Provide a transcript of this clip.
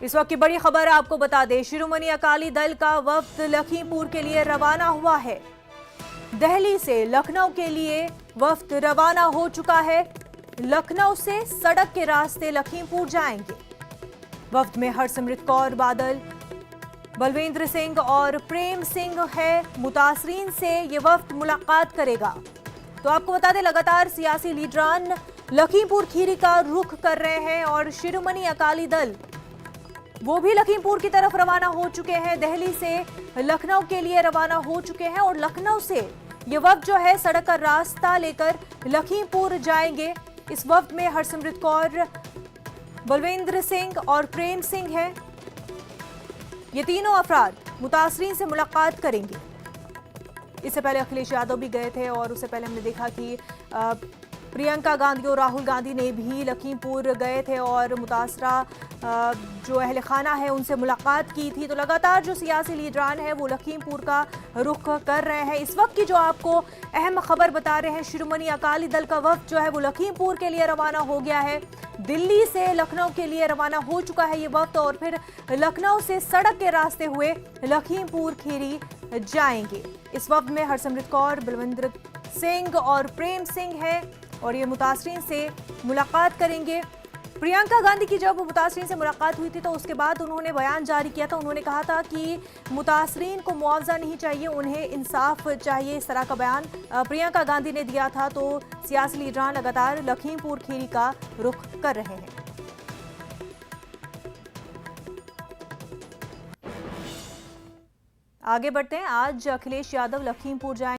इस वक्त की बड़ी खबर आपको बता दें, शिरोमणि अकाली दल का वफ्द लखीमपुर के लिए रवाना हुआ है। दिल्ली से लखनऊ के लिए वफ्द रवाना हो चुका है। लखनऊ से सड़क के रास्ते लखीमपुर जाएंगे। वफ्द में हरसिमरत कौर बादल, बलविंदर सिंह और प्रेम सिंह है। मुतासरीन से ये वफ्द मुलाकात करेगा। तो आपको बता दें, लगातार सियासी लीडरान लखीमपुर खीरी का रुख कर रहे हैं और शिरोमणि अकाली दल वो भी लखीमपुर की तरफ रवाना हो चुके हैं। दिल्ली से लखनऊ के लिए रवाना हो चुके हैं और लखनऊ से ये वफ्द जो है सड़क का रास्ता लेकर लखीमपुर जाएंगे। इस वफ्द में हरसिमरत कौर, बलविंदर सिंह और प्रेम सिंह हैं। ये तीनों अफराद मुतासरीन से मुलाकात करेंगे। इससे पहले अखिलेश यादव भी गए थे और उससे पहले हमने देखा कि प्रियंका गांधी और राहुल गांधी ने भी लखीमपुर गए थे और मुतासरा जो अहले खाना है उनसे मुलाकात की थी। तो लगातार जो सियासी लीडरान है वो लखीमपुर का रुख कर रहे हैं। इस वक्त की जो आपको अहम खबर बता रहे हैं, शिरोमणि अकाली दल का वफ्द जो है वो लखीमपुर के लिए रवाना हो गया है। दिल्ली से लखनऊ के लिए रवाना हो चुका है ये वफ्द और फिर लखनऊ से सड़क के रास्ते हुए लखीमपुर खीरी जाएंगे। इस वक्त में हरसिमरत कौर, बलविंदर सिंह और प्रेम सिंह है और ये मुतासरीन से मुलाकात करेंगे। प्रियंका गांधी की जब मुतासरीन से मुलाकात हुई थी तो उसके बाद उन्होंने बयान जारी किया था। उन्होंने कहा था कि मुतासरीन को मुआवजा नहीं चाहिए, उन्हें इंसाफ चाहिए। इस तरह का बयान प्रियंका गांधी ने दिया था। तो सियासी लीडरान लगातार लखीमपुर खीरी का रुख कर रहे हैं। आगे बढ़ते हैं। आज अखिलेश यादव लखीमपुर जाएंगे।